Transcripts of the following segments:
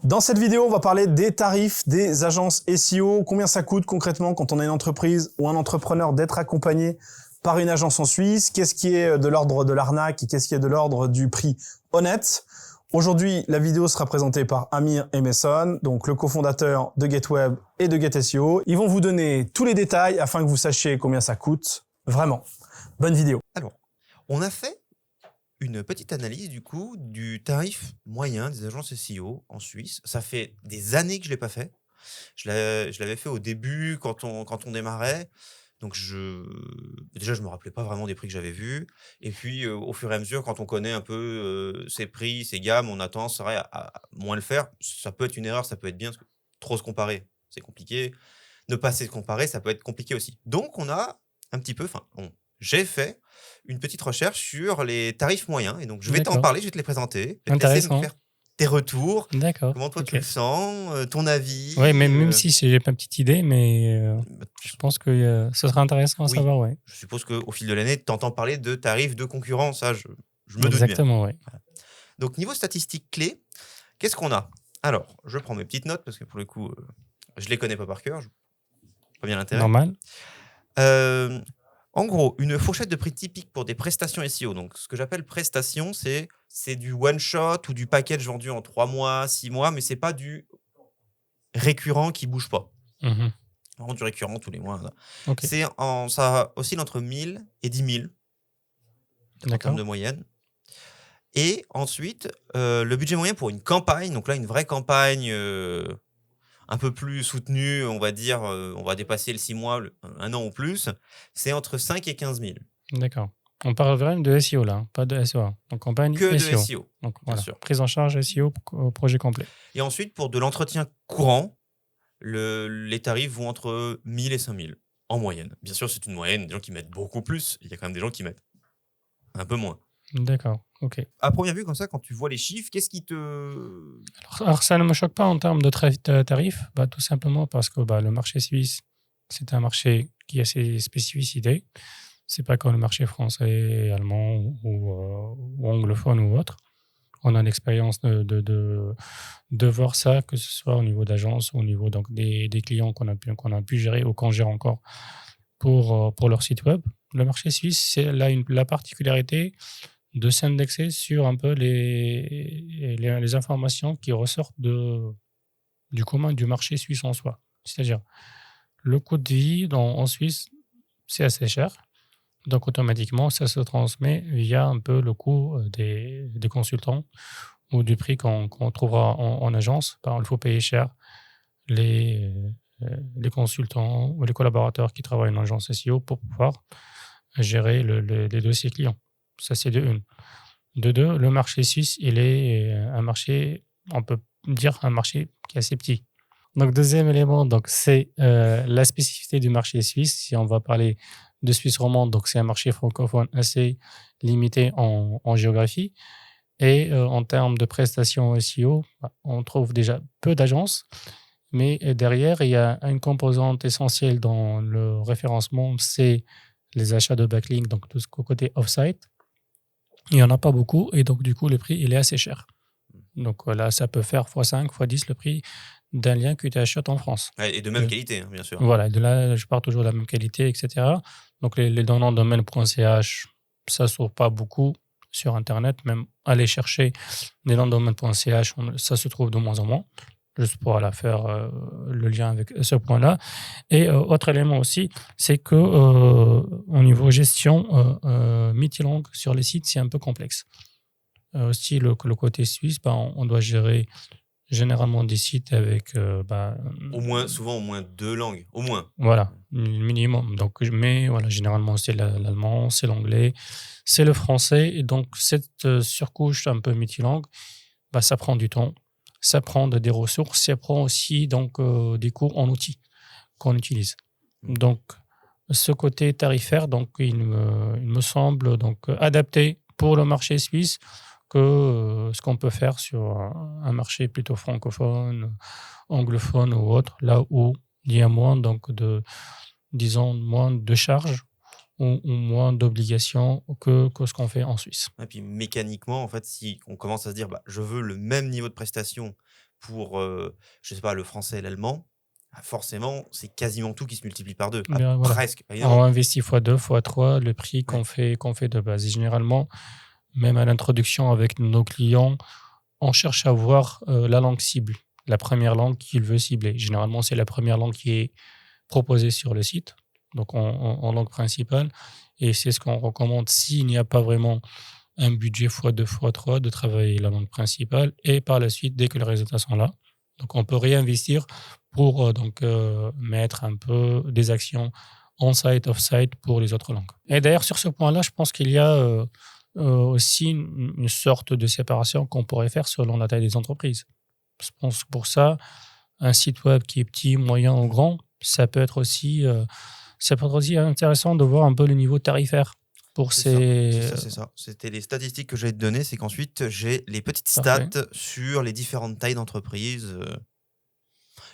Dans cette vidéo, on va parler des tarifs des agences SEO, combien ça coûte concrètement quand on est une entreprise ou un entrepreneur d'être accompagné par une agence en Suisse, qu'est-ce qui est de l'ordre de l'arnaque et qu'est-ce qui est de l'ordre du prix honnête. Aujourd'hui, la vidéo sera présentée par Amir et Mason, donc le cofondateur de GetWeb et de GetSEO. Ils vont vous donner tous les détails afin que vous sachiez combien ça coûte vraiment. Bonne vidéo. Alors, on a fait une petite analyse du coup du tarif moyen des agences SEO en Suisse. Ça fait des années que je l'ai pas fait. Je l'avais fait au début quand on démarrait. Donc déjà je me rappelais pas vraiment des prix que j'avais vus. Et puis au fur et à mesure, quand on connaît un peu ces prix, ces gammes, on a tendance à moins le faire. Ça peut être une erreur, ça peut être bien, parce que trop se comparer, c'est compliqué. Ne pas se comparer, ça peut être compliqué aussi. Donc on a un petit peu, j'ai fait une petite recherche sur les tarifs moyens. Et donc je vais t'en D'accord. parler, je vais te les présenter. Je vais te laisser me Intéressant. faire tes retours. D'accord. Comment toi Ok. tu le sens, ton avis. Ouais, même si j'ai pas une petite idée, mais Bah, je pense que ce sera intéressant à Oui. savoir, ouais. Je suppose qu'au fil de l'année, tu entends parler de tarifs de concurrence. Ça, je me doute bien. Exactement, ouais. Voilà. Donc, niveau statistiques clés, qu'est-ce qu'on a? Alors, je prends mes petites notes parce que pour le coup, je les connais pas par cœur. Je vois pas bien l'intérêt. Normal. En gros, une fourchette de prix typique pour des prestations SEO. Donc, ce que j'appelle prestation, c'est du one shot ou du package vendu en 3 mois, 6 mois, mais c'est pas du récurrent qui bouge pas. Mhm. Vraiment du récurrent tous les mois. Là. Ok. Ça oscille entre 1000 et 10 000 en D'accord. termes de moyenne. Et ensuite, le budget moyen pour une campagne, donc là, une vraie campagne un peu plus soutenue, on va dire, on va dépasser le 6 mois, un an ou plus, c'est entre 5 et 15 000. D'accord. On parle vraiment de SEO là, hein, pas de SEO. Donc campagne Que de SEO. SEO, Donc bien voilà, sûr. prise en charge SEO au projet complet. Et ensuite, pour de l'entretien courant, les tarifs vont entre 1000 et 5000 en moyenne. Bien sûr, c'est une moyenne, des gens qui mettent beaucoup plus, il y a quand même des gens qui mettent un peu moins. D'accord, ok. À première vue, comme ça, quand tu vois les chiffres, qu'est-ce qui te... Alors ça ne me choque pas en termes de tarifs, tout simplement parce que le marché suisse, c'est un marché qui a ses spécificités. C'est pas comme le marché français, allemand ou anglophone ou autre. On a l'expérience de voir ça, que ce soit au niveau d'agence, au niveau donc, des clients qu'on a pu gérer ou qu'on gère encore pour leur site web. Le marché suisse, c'est la particularité de s'indexer sur un peu les informations qui ressortent du commun du marché suisse en soi. C'est-à-dire, le coût de vie en Suisse, c'est assez cher. Donc, automatiquement, ça se transmet via un peu le coût des consultants ou du prix qu'on trouvera en agence. Il faut payer cher les consultants ou les collaborateurs qui travaillent en agence SEO pour pouvoir gérer les dossiers clients. Ça, c'est de une. De deux, le marché suisse, il est un marché, on peut dire un marché qui est assez petit. Donc, deuxième élément, donc, c'est la spécificité du marché suisse. Si on va parler de Suisse romande, donc c'est un marché francophone assez limité en géographie. Et en termes de prestations SEO, on trouve déjà peu d'agences. Mais derrière, il y a une composante essentielle dans le référencement, c'est les achats de backlink, donc tout ce côté off-site. Il n'y en a pas beaucoup et donc du coup, le prix, il est assez cher. Donc là, ça peut faire x5, x10 le prix d'un lien que tu achètes en France. Et de même qualité, bien sûr. Voilà, de là, je pars toujours de la même qualité, etc. Donc les données domaine.ch, ça ne s'ouvre pas beaucoup sur Internet. Même aller chercher des noms de domaine.ch, ça se trouve de moins en moins. Juste pour faire le lien avec ce point-là. Et autre élément aussi, c'est que au niveau gestion multilangue sur les sites, c'est un peu complexe. Aussi, le côté suisse, on doit gérer généralement des sites avec... souvent au moins 2 langues, au moins. Voilà, minimum. Donc, mais voilà, généralement, c'est l'allemand, c'est l'anglais, c'est le français. Et donc, cette surcouche un peu multilangue, ça prend du temps. Ça prend des ressources, ça prend aussi donc, des cours en outils qu'on utilise. Donc, ce côté tarifaire, donc, il me semble donc, adapté pour le marché suisse que ce qu'on peut faire sur un marché plutôt francophone, anglophone ou autre, là où il y a moins, donc moins de charges ou moins d'obligations que ce qu'on fait en Suisse. Et puis mécaniquement, en fait, si on commence à se dire je veux le même niveau de prestation pour, je sais pas, le français et l'allemand, forcément, c'est quasiment tout qui se multiplie par 2. Bien, voilà. Presque, pas On évidemment. investit x2, x3 le prix Ouais. qu'on fait de base. Et généralement, même à l'introduction avec nos clients, on cherche à voir la langue cible, la première langue qu'il veut cibler. Généralement, c'est la première langue qui est proposée sur le site, donc en langue principale. Et c'est ce qu'on recommande s'il n'y a pas vraiment un budget x2, x3, de travailler la langue principale. Et par la suite, dès que les résultats sont là, donc on peut réinvestir pour mettre un peu des actions on-site, off-site pour les autres langues. Et d'ailleurs, sur ce point-là, je pense qu'il y a aussi une sorte de séparation qu'on pourrait faire selon la taille des entreprises. Je pense que pour ça, un site web qui est petit, moyen ou grand, ça peut être aussi intéressant de voir un peu le niveau tarifaire pour ces... C'est ça. C'était les statistiques que j'allais te donner, c'est qu'ensuite, j'ai les petites Parfait. stats sur les différentes tailles d'entreprises.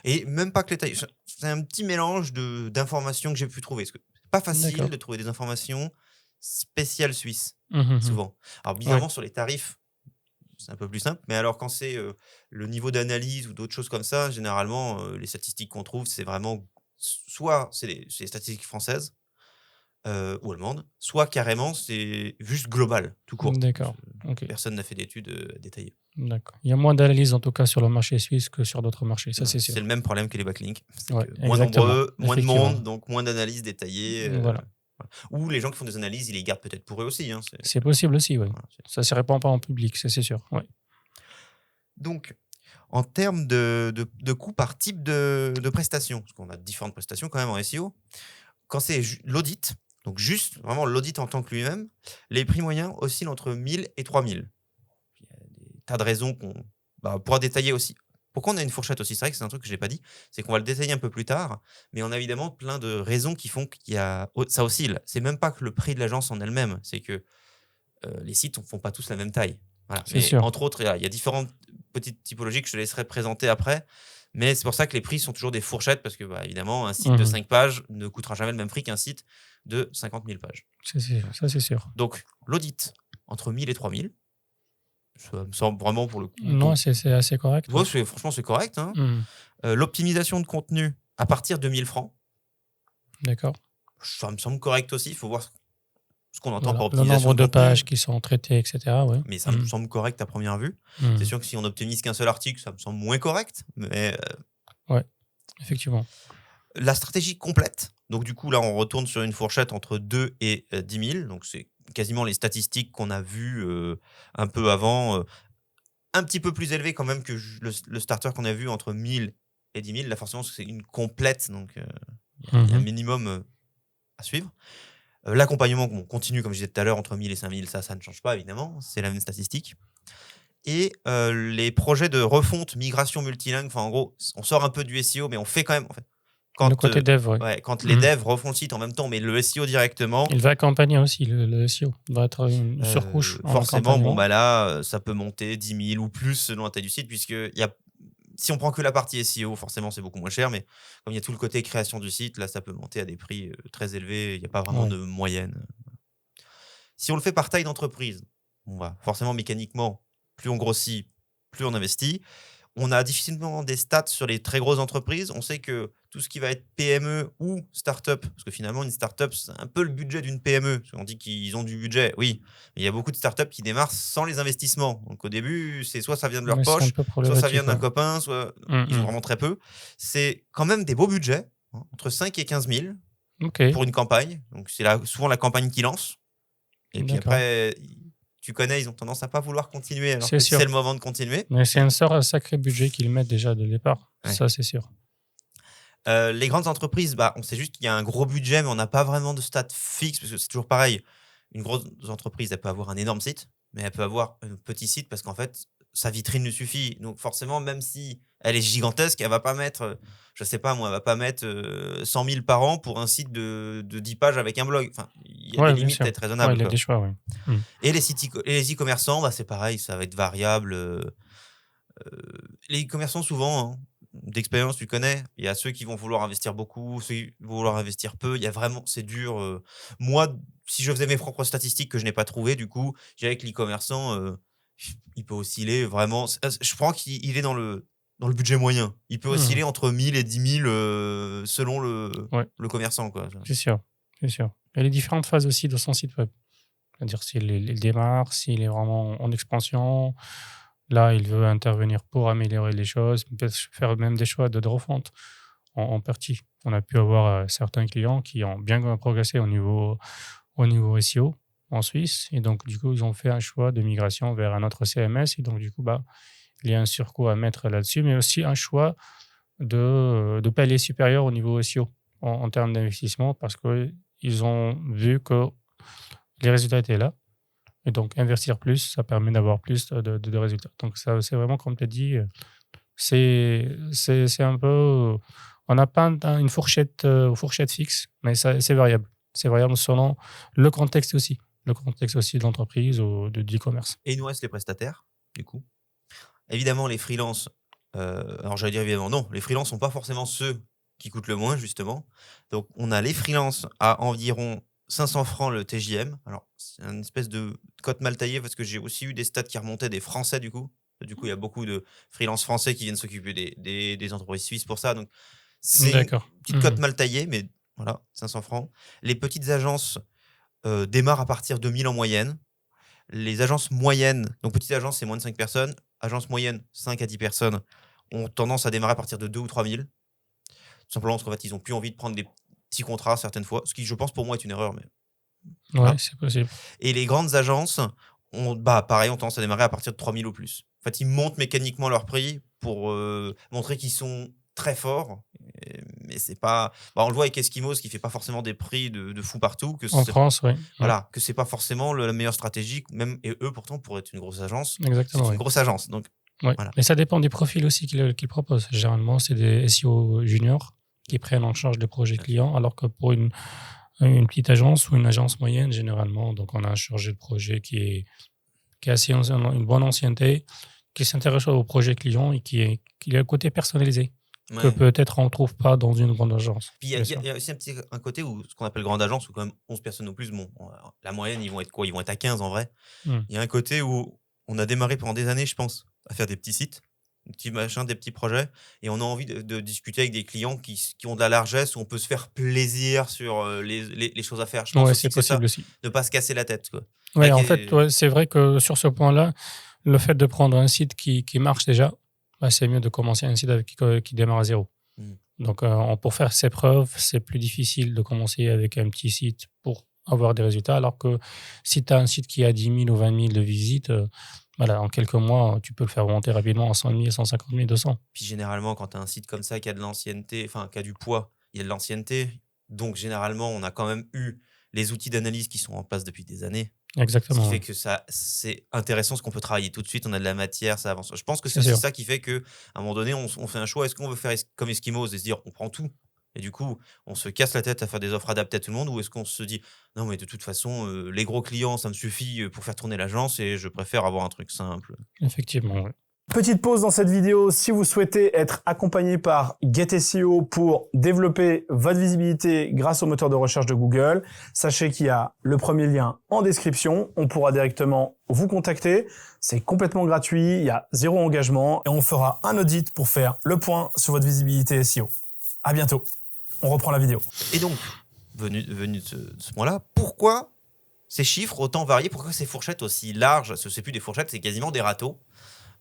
Et même pas que les tailles. C'est un petit mélange d'informations que j'ai pu trouver. Parce que c'est pas facile D'accord. de trouver des informations spéciales suisses, Mhm. souvent. Alors, Ouais. bizarrement, sur les tarifs, c'est un peu plus simple. Mais alors, quand c'est le niveau d'analyse ou d'autres choses comme ça, généralement, les statistiques qu'on trouve, c'est vraiment soit c'est les statistiques françaises ou allemandes, soit carrément c'est juste global, tout court. D'accord. Ok. Personne n'a fait d'études détaillées. D'accord. Il y a moins d'analyse en tout cas sur le marché suisse que sur d'autres marchés, ça c'est sûr. C'est le même problème que les backlinks. C'est Ouais, que moins exactement. nombreux, moins de Effectivement. monde, donc moins d'analyses détaillées. Voilà. Voilà. Ou les gens qui font des analyses, ils les gardent peut-être pour eux aussi. Hein, C'est possible aussi, oui. voilà, Ça ne se répand pas en public, ça c'est sûr. Ouais. Donc, en termes de coûts par type de prestation, parce qu'on a différentes prestations quand même en SEO, quand c'est l'audit, donc juste vraiment l'audit en tant que lui-même, les prix moyens oscillent entre 1000 et 3000. Il y a des tas de raisons qu'on pourra détailler aussi. Pourquoi on a une fourchette aussi? C'est vrai que c'est un truc que je n'ai pas dit, c'est qu'on va le détailler un peu plus tard, mais on a évidemment plein de raisons qui font ça oscille. C'est même pas que le prix de l'agence en elle-même, c'est que les sites ne font pas tous la même taille. Voilà. C'est Mais sûr. entre autres, il y a différentes petites typologies que je te laisserai présenter après. Mais c'est pour ça que les prix sont toujours des fourchettes, parce que, évidemment, un site de 5 pages ne coûtera jamais le même prix qu'un site de 50 000 pages. Ça c'est sûr. Donc, l'audit, entre 1000 et 3000, ça me semble vraiment pour le coup. Non, c'est assez correct. Ouais, franchement, c'est correct. Hein. L'optimisation de contenu à partir de 1000 francs, D'accord. ça me semble correct aussi. Il faut voir ce qu'on entend Voilà. par Le optimisation nombre de contenu. pages qui sont traitées, etc. Ouais. Mais ça me semble correct à première vue. C'est sûr que si on optimise qu'un seul article, ça me semble moins correct. Mais effectivement. la stratégie complète, donc du coup, là, on retourne sur une fourchette entre 2 et 10 000. Donc, c'est quasiment les statistiques qu'on a vues un peu avant. Un petit peu plus élevé quand même que le starter qu'on a vu entre 1000 et 10 000. Là, forcément, c'est une complète. Donc, il y a un minimum à suivre. L'accompagnement continue, comme je disais tout à l'heure, entre 1000 et 5000, ça ne change pas, évidemment. C'est la même statistique. Et les projets de refonte, migration multilingue, en gros, on sort un peu du SEO, mais on fait quand même... En fait, le côté dev, oui. Quand les devs refont le site en même temps, mais le SEO directement... Il va accompagner aussi le SEO. Il va être une surcouche. Forcément, là, ça peut monter 10 000 ou plus selon la taille du site, puisque si on prend que la partie SEO, forcément, c'est beaucoup moins cher, mais comme il y a tout le côté création du site, là, ça peut monter à des prix très élevés. Il n'y a pas vraiment de moyenne. Si on le fait par taille d'entreprise, forcément, mécaniquement, plus on grossit, plus on investit. On a difficilement des stats sur les très grosses entreprises. On sait que tout ce qui va être PME ou start-up, parce que finalement, une start-up, c'est un peu le budget d'une PME. Parce qu'on dit qu'ils ont du budget, oui. Mais il y a beaucoup de start-up qui démarrent sans les investissements. Donc au début, c'est soit ça vient de leur poche, soit ça vient d'un copain, soit ils ont vraiment très peu. C'est quand même des beaux budgets, entre 5 et 15 000 pour une campagne. Donc c'est souvent la campagne qui lance. Et puis après... Tu connais, ils ont tendance à pas vouloir continuer, alors que c'est le moment de continuer. Mais c'est un sacré budget qu'ils mettent déjà dès le départ. Ouais. Ça, c'est sûr. Les grandes entreprises, on sait juste qu'il y a un gros budget, mais on n'a pas vraiment de stats fixes, parce que c'est toujours pareil. Une grosse entreprise, elle peut avoir un énorme site, mais elle peut avoir un petit site, parce qu'en fait, sa vitrine lui suffit. Donc forcément, même si elle est gigantesque, elle va pas mettre, je sais pas moi, elle va pas mettre 100 000 par an pour un site de 10 pages avec un blog. Enfin, il y a des limites à être raisonnable. Il y a des choix, oui. Et les e-commerçants, c'est pareil, ça va être variable. Les e-commerçants, souvent, d'expérience, tu connais, il y a ceux qui vont vouloir investir beaucoup, ceux qui vont vouloir investir peu. Il y a vraiment, c'est dur. Moi, si je faisais mes propres statistiques que je n'ai pas trouvées, du coup, je dirais que l'e-commerçant, il peut osciller vraiment. Je crois qu'il est dans le dans le budget moyen. Il peut Mhm. osciller entre 1000 et 10 000 selon Ouais. le commerçant, quoi. C'est sûr, c'est sûr. Il y a les différentes phases aussi de son site web. C'est-à-dire s'il démarre, s'il est vraiment en expansion. Là, il veut intervenir pour améliorer les choses, peut-être faire même des choix de refonte en partie. On a pu avoir certains clients qui ont bien progressé au niveau SEO en Suisse. Et donc, du coup, ils ont fait un choix de migration vers un autre CMS. Et donc, du coup, il y a un surcoût à mettre là-dessus, mais aussi un choix de palier supérieur au niveau SEO en termes d'investissement parce qu'ils ont vu que les résultats étaient là. Et donc, investir plus, ça permet d'avoir plus de résultats. Donc, ça, c'est vraiment, comme tu as dit, c'est un peu. On n'a pas une fourchette fixe, mais c'est variable. C'est variable selon le contexte aussi. Le contexte aussi de l'entreprise ou de e-commerce. Et il nous reste les prestataires, du coup. Évidemment, les freelances. Alors, j'allais dire évidemment, non, les freelances ne sont pas forcément ceux qui coûtent le moins, justement. Donc, on a les freelances à environ 500 francs le TJM. Alors, c'est une espèce de cote mal taillée parce que j'ai aussi eu des stats qui remontaient des Français, du coup. Du coup, il y a beaucoup de freelances français qui viennent s'occuper des entreprises suisses pour ça. Donc, c'est une D'accord. petite cote mal taillée, mais voilà, 500 francs. Les petites agences démarrent à partir de 1000 en moyenne. Les agences moyennes, donc petite agence, c'est moins de 5 personnes. Agence moyenne, 5 à 10 personnes, ont tendance à démarrer à partir de 2 ou 3 000. Tout simplement parce qu'en fait, ils n'ont plus envie de prendre des petits contrats certaines fois, ce qui, je pense, pour moi, est une erreur. Mais... Ouais, voilà. c'est possible. Et les grandes agences, pareil, ont tendance à démarrer à partir de 3 000 ou plus. En fait, ils montent mécaniquement leur prix pour montrer qu'ils sont très forts. Mais c'est pas... on le voit avec Eskimos, qui fait pas forcément des prix de fou partout. Que En France, oui. voilà, que c'est pas forcément la meilleure stratégie. Même, et eux, pourtant, pour être une grosse agence, Exactement, c'est une grosse agence. Donc, ouais. voilà. Mais ça dépend des profils aussi qu'ils proposent. Généralement, c'est des SEO juniors qui prennent en charge les projets clients, alors que pour une petite agence ou une agence moyenne, généralement, donc on a un chargé de projet qui est assez une bonne ancienneté, qui s'intéresse au projet client et qui a le côté personnalisé, que peut-être on ne trouve pas dans une grande agence. Puis il y a aussi un côté où ce qu'on appelle grande agence, où quand même 11 personnes ou plus, la moyenne, ils vont être quoi? Ils vont être à 15 en vrai. Il y a un côté où on a démarré pendant des années, je pense, à faire des petits sites, des petits machins, des petits projets, et on a envie de discuter avec des clients qui ont de la largesse, où on peut se faire plaisir sur les choses à faire. Je pense aussi c'est que c'est ça, possible aussi. de ne pas se casser la tête. Oui, en fait, c'est vrai que sur ce point-là, le fait de prendre un site qui marche déjà, c'est mieux de commencer un site qui démarre à zéro. Donc, pour faire ses preuves, c'est plus difficile de commencer avec un petit site pour avoir des résultats, alors que si tu as un site qui a 10 000 ou 20 000 de visites, en quelques mois, tu peux le faire monter rapidement à 100 000, 150 000, 200. Puis généralement, quand tu as un site comme ça qui a de l'ancienneté, enfin qui a du poids, il y a de l'ancienneté. Donc généralement, on a quand même eu les outils d'analyse qui sont en place depuis des années. Exactement. Ce qui fait que c'est intéressant, parce qu'on peut travailler tout de suite, on a de la matière, ça avance. Je pense que c'est aussi ça qui fait qu'à un moment donné, on fait un choix. Est-ce qu'on veut faire comme Eskimos et se dire on prend tout et du coup, on se casse la tête à faire des offres adaptées à tout le monde, ou est-ce qu'on se dit non, mais de toute façon, les gros clients, ça me suffit pour faire tourner l'agence et je préfère avoir un truc simple. Effectivement, oui. Petite pause dans cette vidéo. Si vous souhaitez être accompagné par GetSEO pour développer votre visibilité grâce au moteur de recherche de Google, sachez qu'il y a le premier lien en description. On pourra directement vous contacter. C'est complètement gratuit, il y a 0 engagement et on fera un audit pour faire le point sur votre visibilité SEO. À bientôt. On reprend la vidéo. Et donc, venu de ce point-là, pourquoi ces chiffres autant variés? Pourquoi ces fourchettes aussi larges? Ce n'est plus des fourchettes, c'est quasiment des râteaux.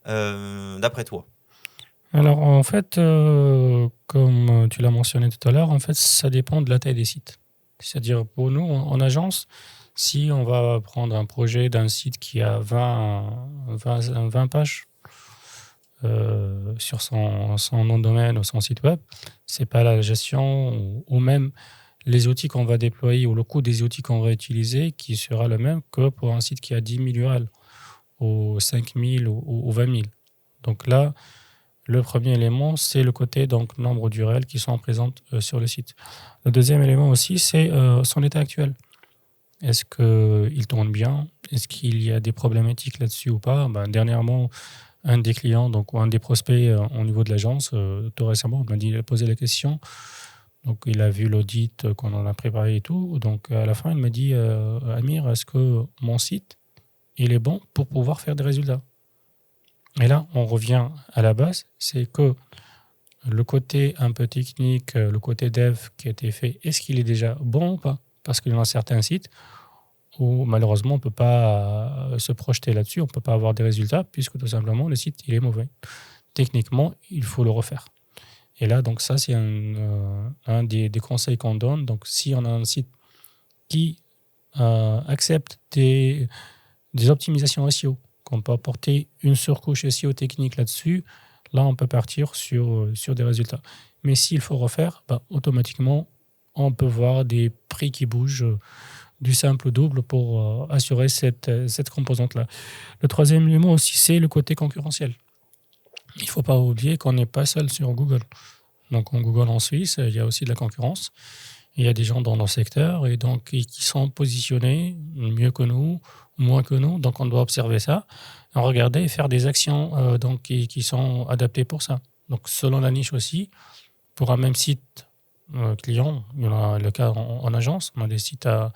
D'après toi? Alors, en fait, comme tu l'as mentionné tout à l'heure, en fait, ça dépend de la taille des sites. C'est-à-dire, pour nous, en agence, si on va prendre un projet d'un site qui a 20 pages sur son nom de domaine ou son site web, c'est pas la gestion ou même les outils qu'on va déployer ou le coût des outils qu'on va utiliser qui sera le même que pour un site qui a 10 000 URL. Ou 5 000 ou 20 000. Donc là, le premier élément, c'est le côté donc nombre d'URL qui sont présentes sur le site. Le deuxième élément aussi, c'est son état actuel. Est-ce qu'il tourne bien? Est-ce qu'il y a des problématiques là-dessus ou pas? Dernièrement, un des clients, donc, ou un des prospects au niveau de l'agence, tout récemment, il a posé la question. Donc, il a vu l'audit qu'on en a préparé et tout. Donc, à la fin, il m'a dit Amir, est-ce que mon site il est bon pour pouvoir faire des résultats? Et là, on revient à la base, c'est que le côté un peu technique, le côté dev qui a été fait, est-ce qu'il est déjà bon ou pas? Parce qu'il y en a certains sites où malheureusement on ne peut pas se projeter là-dessus, on ne peut pas avoir des résultats puisque tout simplement le site il est mauvais. Techniquement, il faut le refaire. Et là, donc ça, c'est un des conseils qu'on donne. Donc si on a un site qui accepte des optimisations SEO, qu'on peut apporter une surcouche SEO technique là-dessus, là, on peut partir sur des résultats. Mais s'il faut refaire, automatiquement, on peut voir des prix qui bougent du simple au double pour assurer cette composante-là. Le troisième élément aussi, c'est le côté concurrentiel. Il ne faut pas oublier qu'on n'est pas seul sur Google. Donc, en Google en Suisse, il y a aussi de la concurrence. Il y a des gens dans nos secteurs et donc qui sont positionnés mieux que nous, moins que nous. Donc, on doit observer ça, regarder et faire des actions donc, qui sont adaptées pour ça. Donc, selon la niche aussi, pour un même site client, il y en a le cas en agence, on a des sites à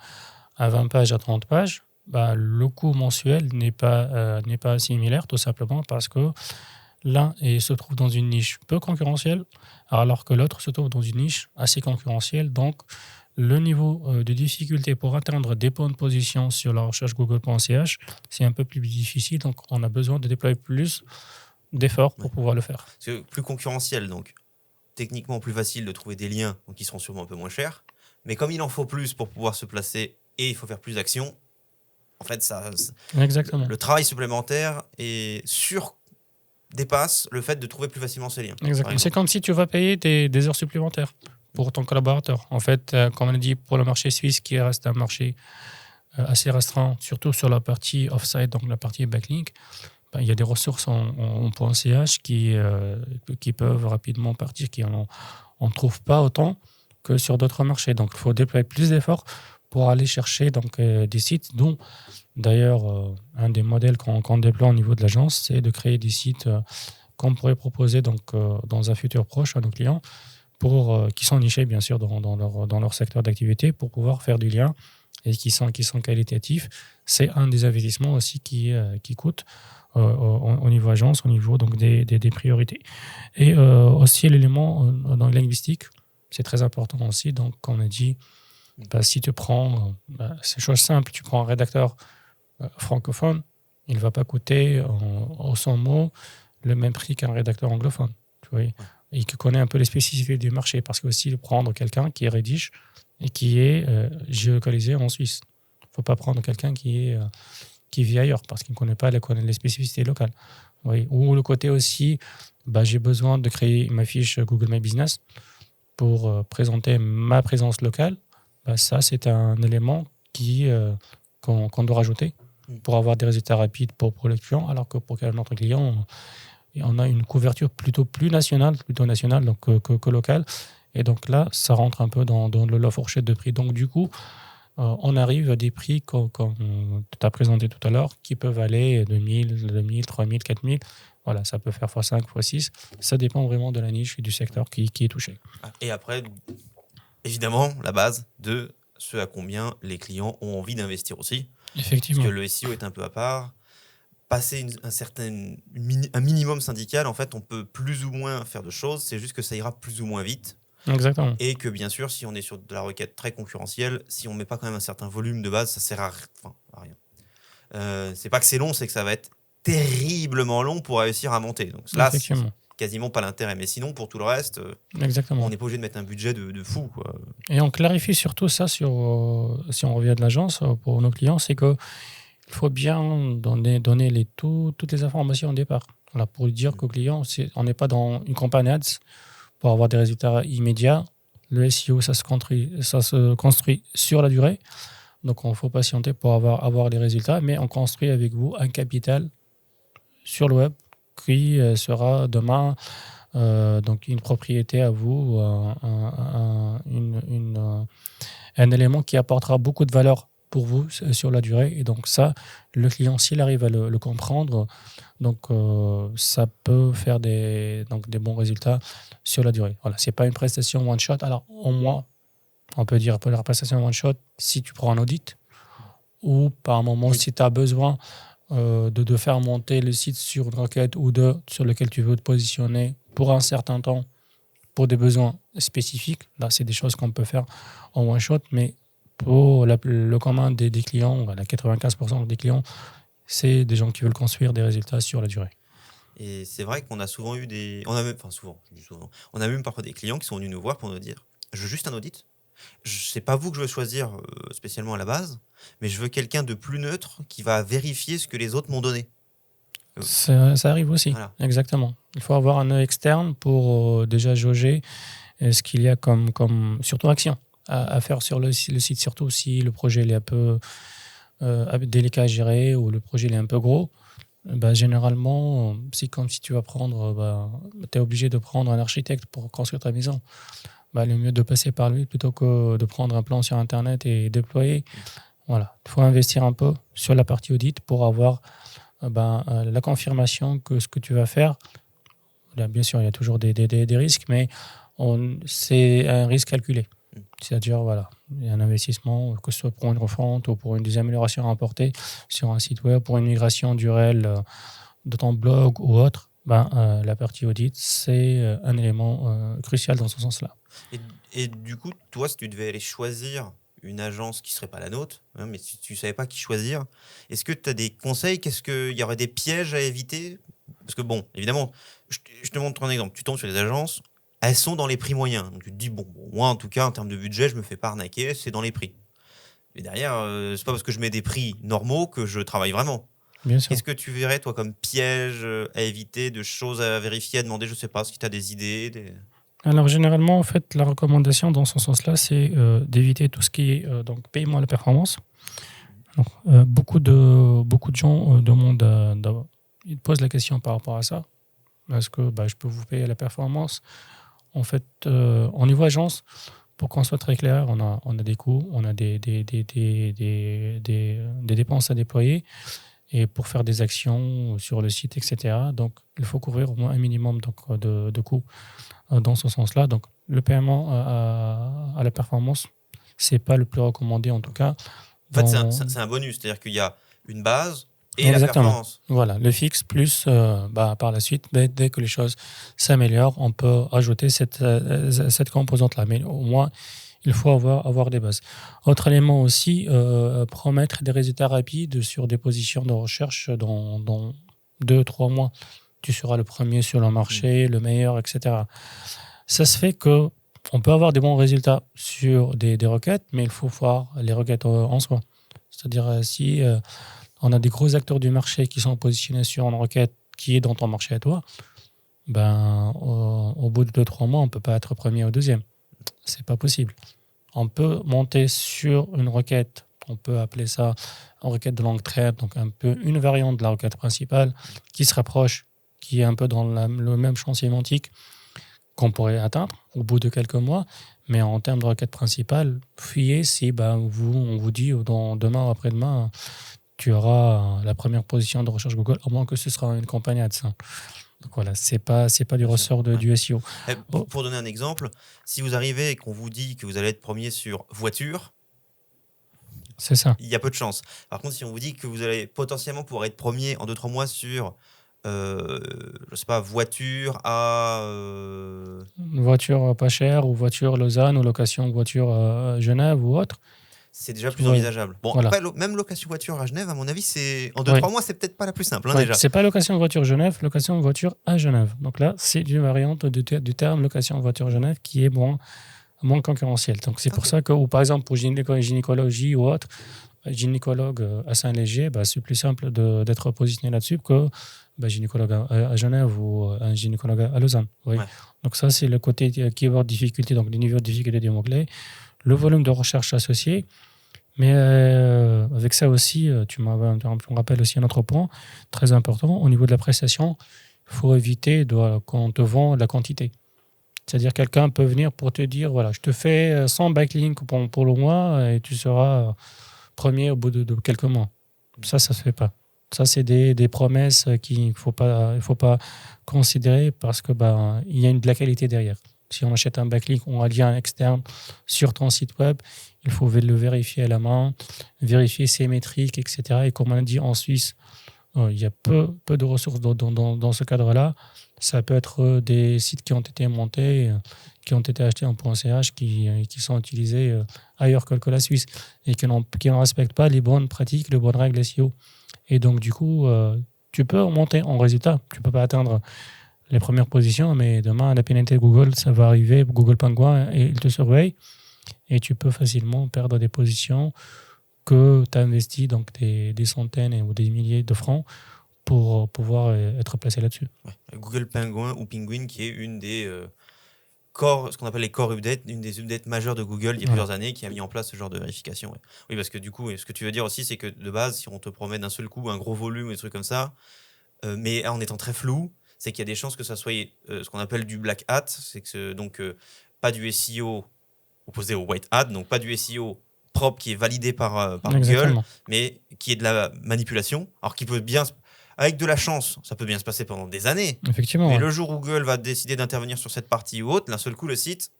20 pages, à 30 pages. Le coût mensuel n'est pas similaire, tout simplement parce que l'un se trouve dans une niche peu concurrentielle, alors que l'autre se trouve dans une niche assez concurrentielle. Donc, le niveau de difficulté pour atteindre des bonnes positions sur la recherche google.ch, c'est un peu plus difficile. Donc, on a besoin de déployer plus d'efforts pour pouvoir le faire. C'est plus concurrentiel, donc techniquement plus facile de trouver des liens, donc qui seront sûrement un peu moins chers. Mais comme il en faut plus pour pouvoir se placer et il faut faire plus d'actions, en fait, Exactement. Le travail supplémentaire dépasse le fait de trouver plus facilement ces liens. Exactement. C'est comme si tu vas payer des heures supplémentaires pour ton collaborateur. En fait, comme on a dit, pour le marché suisse, qui reste un marché assez restreint, surtout sur la partie off-site, donc la partie backlink, il y a des ressources en .ch qui peuvent rapidement partir, on ne trouve pas autant que sur d'autres marchés. Donc, il faut déployer plus d'efforts pour aller chercher donc, des sites dont, d'ailleurs, un des modèles qu'on déploie au niveau de l'agence, c'est de créer des sites qu'on pourrait proposer donc, dans un futur proche à nos clients, qui sont nichés, bien sûr, dans leur secteur d'activité, pour pouvoir faire du lien et qui sont qualitatifs. C'est un des investissements aussi qui coûte au niveau agence, au niveau donc, des priorités. Et aussi l'élément dans la linguistique, c'est très important aussi. Donc, on a dit, si tu prends, c'est chose simple, tu prends un rédacteur francophone, il ne va pas coûter au 100 mots le même prix qu'un rédacteur anglophone. Tu vois, et qui connaît un peu les spécificités du marché, parce que aussi prendre quelqu'un qui rédige et qui est géolocalisé en Suisse. Il ne faut pas prendre quelqu'un qui vit ailleurs, parce qu'il ne connaît pas les spécificités locales. Oui. Ou le côté aussi, j'ai besoin de créer ma fiche Google My Business pour présenter ma présence locale. Ça, c'est un élément qu'on doit rajouter pour avoir des résultats rapides pour le client, alors que pour notre client, on a une couverture plutôt nationale donc, que locale. Et donc là, ça rentre un peu dans la fourchette de prix. Donc du coup, on arrive à des prix comme tu as présenté tout à l'heure, qui peuvent aller de 1000, 3000, 4000. Voilà, ça peut faire x5, x6. Ça dépend vraiment de la niche et du secteur qui est touché. Et après, évidemment, la base de ce à combien les clients ont envie d'investir aussi. Effectivement. Parce que le SEO est un peu à part. Passer un minimum syndical, en fait, on peut plus ou moins faire de choses. C'est juste que ça ira plus ou moins vite. Exactement. Et que bien sûr, si on est sur de la requête très concurrentielle, si on ne met pas quand même un certain volume de base, ça sert à rien. C'est pas que c'est long, c'est que ça va être terriblement long pour réussir à monter. Donc là, c'est quasiment pas l'intérêt. Mais sinon, pour tout le reste, on n'est pas obligé de mettre un budget de fou, quoi. Et on clarifie surtout ça si on revient de l'agence pour nos clients, c'est que il faut bien donner toutes les informations au départ. Voilà, pour dire qu'au client, on n'est pas dans une campagne ads pour avoir des résultats immédiats. Le SEO, ça se construit sur la durée. Donc, il faut patienter pour avoir les résultats. Mais on construit avec vous un capital sur le web qui sera demain donc une propriété à vous, un élément qui apportera beaucoup de valeur pour vous sur la durée. Et donc ça, le client, s'il arrive à le comprendre, donc ça peut faire des bons résultats sur la durée. Voilà, c'est pas une prestation one shot. Alors au moins, on peut dire pour la prestation one shot si tu prends un audit, ou par un moment si tu as besoin de faire monter le site sur une requête ou deux sur lequel tu veux te positionner pour un certain temps, pour des besoins spécifiques. Là, c'est des choses qu'on peut faire en one shot, mais pour le commun des clients, voilà, 95% des clients, c'est des gens qui veulent construire des résultats sur la durée. Et c'est vrai qu'on a souvent eu des. On a même, enfin souvent, je dis souvent. On a même parfois des clients qui sont venus nous voir pour nous dire je veux juste un audit. C'est pas vous que je veux choisir spécialement à la base, mais je veux quelqu'un de plus neutre qui va vérifier ce que les autres m'ont donné. Ça arrive aussi, Voilà. exactement. Il faut avoir un œil externe pour déjà jauger ce qu'il y a comme surtout action à faire sur le site, surtout si le projet il est un peu délicat à gérer ou le projet il est un peu gros. Bah, généralement, c'est comme si tu vas prendre, tu es obligé de prendre un architecte pour construire ta maison. Bah, le mieux de passer par lui plutôt que de prendre un plan sur Internet et déployer. Voilà, il faut investir un peu sur la partie audit pour avoir la confirmation que ce que tu vas faire, là, bien sûr, il y a toujours des risques, mais c'est un risque calculé. C'est-à-dire, voilà, il y a un investissement, que ce soit pour une refonte ou pour des améliorations à apporter sur un site web, pour une migration d'URL de ton blog ou autre. La partie audit, c'est un élément crucial dans ce sens-là. Et du coup, toi, si tu devais aller choisir une agence qui ne serait pas la nôtre, hein, mais si tu ne savais pas qui choisir, est-ce que tu as des conseils? Qu'est-ce qu'il y aurait des pièges à éviter? Parce que bon, évidemment, je te montre un exemple. Tu tombes sur des agences, elles sont dans les prix moyens. Donc tu te dis, bon, moi en tout cas, en termes de budget, je me fais pas arnaquer, c'est dans les prix. Mais derrière, c'est pas parce que je mets des prix normaux que je travaille vraiment. Bien sûr. Qu'est-ce que tu verrais, toi, comme piège à éviter, de choses à vérifier, à demander? Je sais pas, si tu as des idées. Alors, généralement, en fait, la recommandation dans ce sens-là, c'est d'éviter tout ce qui est donc paiement à la performance. Donc, beaucoup de gens demandent, ils posent la question par rapport à ça. Est-ce que je peux vous payer à la performance? En fait, au niveau agence, pour qu'on soit très clair, on a des coûts, on a des dépenses à déployer et pour faire des actions sur le site, etc. Donc, il faut couvrir au moins un minimum de coûts dans ce sens-là. Donc, le paiement à la performance, c'est pas le plus recommandé en tout cas. En fait, c'est un bonus, c'est-à-dire qu'il y a une base et Exactement. la performance. Voilà, le fixe plus par la suite, dès que les choses s'améliorent, on peut ajouter cette composante-là. Mais au moins, il faut avoir des bases. Autre élément aussi, promettre des résultats rapides sur des positions de recherche dans 2-3 mois. Tu seras le premier sur le marché, le meilleur, etc. Ça se fait que on peut avoir des bons résultats sur des requêtes, mais il faut voir les requêtes en soi. C'est-à-dire si on a des gros acteurs du marché qui sont positionnés sur une requête qui est dans ton marché à toi, au bout de 2-3 mois, on ne peut pas être premier ou deuxième. C'est pas possible. On peut monter sur une requête, on peut appeler ça une requête de longue traite, donc un peu une variante de la requête principale qui se rapproche, qui est un peu dans le même champ sémantique qu'on pourrait atteindre au bout de quelques mois. Mais en termes de requête principale, fuyez si on vous dit demain ou après-demain, tu auras la première position de recherche Google, à moins que ce sera une campagne AdSense. Donc voilà, c'est pas du ressort du SEO. Pour donner un exemple, si vous arrivez et qu'on vous dit que vous allez être premier sur voiture, c'est ça. Il y a peu de chance. Par contre, si on vous dit que vous allez potentiellement pouvoir être premier en 2-3 mois sur, je sais pas, voiture à... Voiture pas chère, ou voiture Lausanne, ou location voiture à Genève ou autre. C'est déjà plus envisageable. Bon, voilà. Après, même location voiture à Genève, à mon avis, en 2-3 mois, c'est peut-être pas la plus simple, déjà. C'est pas location de voiture Genève, location de voiture à Genève. Donc là, c'est une variante du terme location de voiture Genève qui est moins concurrentielle. Donc c'est pour ça que, ou par exemple, pour gynécologie ou autre, gynécologue à Saint-Léger, c'est plus simple d'être positionné là-dessus que gynécologue à Genève ou un gynécologue à Lausanne. Oui. Ouais. Donc ça, c'est le côté keyword difficulté, donc les niveaux de difficulté des mots-clés, le volume de recherche associé. Mais avec ça aussi, tu me rappelles aussi un autre point très important. Au niveau de la prestation, il faut éviter qu'on te vend la quantité. C'est-à-dire quelqu'un peut venir pour te dire, voilà, je te fais 100 backlinks pour le mois et tu seras premier au bout de quelques mois. Ça se fait pas. Ça, c'est des promesses qu'il faut pas considérer parce que il y a de la qualité derrière. Si on achète un backlink ou un lien externe sur ton site web, il faut le vérifier à la main, vérifier ses métriques, etc. Et comme on a dit en Suisse, il y a peu de ressources dans ce cadre-là. Ça peut être des sites qui ont été montés, qui ont été achetés en .ch, qui sont utilisés ailleurs que la Suisse et qui ne respectent pas les bonnes pratiques, les bonnes règles SEO. Et donc, du coup, tu peux monter en résultat. Tu ne peux pas atteindre les premières positions, mais demain, la pénalité de Google, ça va arriver, Google Pingouin, et il te surveille. Et tu peux facilement perdre des positions que tu as investies, donc des centaines ou des milliers de francs, pour pouvoir être placé là-dessus. Ouais. Google Penguin ou Penguin, qui est une des core, ce qu'on appelle les core updates, une des updates majeures de Google il y a plusieurs années, qui a mis en place ce genre de vérification. Ouais. Oui, parce que du coup, ce que tu veux dire aussi, c'est que de base, si on te promet d'un seul coup un gros volume et des trucs comme ça, mais en étant très flou, c'est qu'il y a des chances que ça soit ce qu'on appelle du black hat, c'est que donc pas du SEO opposé au white hat, donc pas du SEO propre qui est validé par Google, mais qui est de la manipulation, alors qui peut bien, avec de la chance, ça peut bien se passer pendant des années. Effectivement. Mais le jour où Google va décider d'intervenir sur cette partie ou autre, d'un seul coup, le site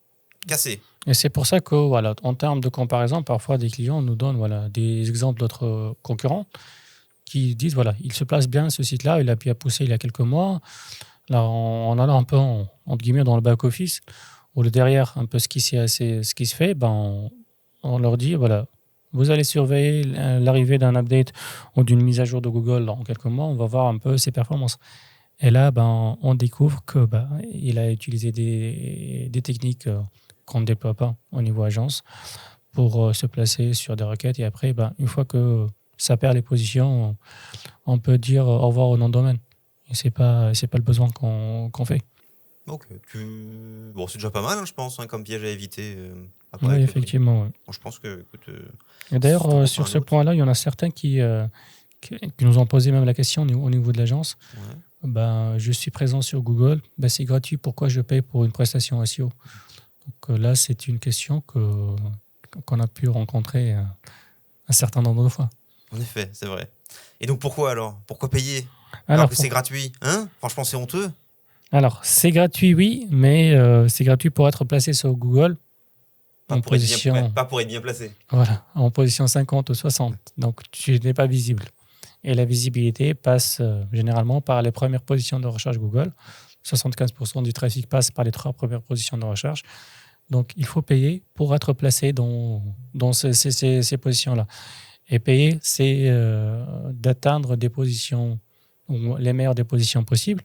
cassé. Et c'est pour ça que, voilà, en termes de comparaison, parfois des clients nous donnent des exemples d'autres concurrents qui disent, voilà, il se place bien ce site-là, il a pu pousser il y a quelques mois. Là, en allant un peu, entre guillemets, dans le back-office, ou le derrière, un peu ce qui se fait, on leur dit, voilà, vous allez surveiller l'arrivée d'un update ou d'une mise à jour de Google dans quelques mois, on va voir un peu ses performances. Et là, on découvre que il a utilisé des techniques qu'on ne déploie pas au niveau agence pour se placer sur des requêtes. Et après, une fois que ça perd les positions, on peut dire au revoir au nom de domaine. Et c'est pas le besoin qu'on fait. Ok. Bon, c'est déjà pas mal, je pense, comme piège à éviter. Oui, effectivement. Ouais. Bon, je pense que... Et d'ailleurs, sur ce point-là, il y en a certains qui nous ont posé même la question au niveau de l'agence. Ouais. Je suis présent sur Google, c'est gratuit, pourquoi je paye pour une prestation SEO? Donc là, c'est une question qu'on a pu rencontrer un certain nombre de fois. En effet, c'est vrai. Et donc pourquoi alors? Pourquoi payer alors que c'est gratuit? Franchement, c'est honteux. Alors, c'est gratuit, oui, mais c'est gratuit pour être placé sur Google. Pas pour être bien placé. Voilà, en position 50 ou 60. Donc, tu n'es pas visible. Et la visibilité passe généralement par les premières positions de recherche Google. 75% du trafic passe par les 3 premières positions de recherche. Donc, il faut payer pour être placé dans ces positions-là. Et payer, c'est d'atteindre des positions, ou les meilleures des positions possibles.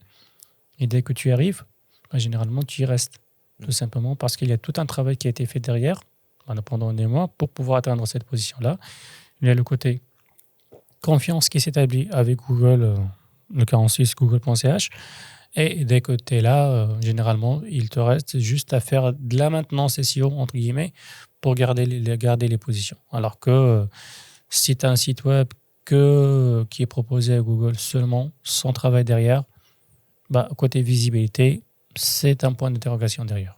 Et dès que tu y arrives, généralement, tu y restes. Tout simplement parce qu'il y a tout un travail qui a été fait derrière, pendant des mois, pour pouvoir atteindre cette position-là. Il y a le côté confiance qui s'établit avec Google, le cas en Suisse, google.ch. Et dès que tu es là, généralement, il te reste juste à faire de la maintenance SEO, entre guillemets, pour garder les positions. Alors que si tu as un site web qui est proposé à Google seulement, sans travail derrière, côté visibilité, c'est un point d'interrogation derrière.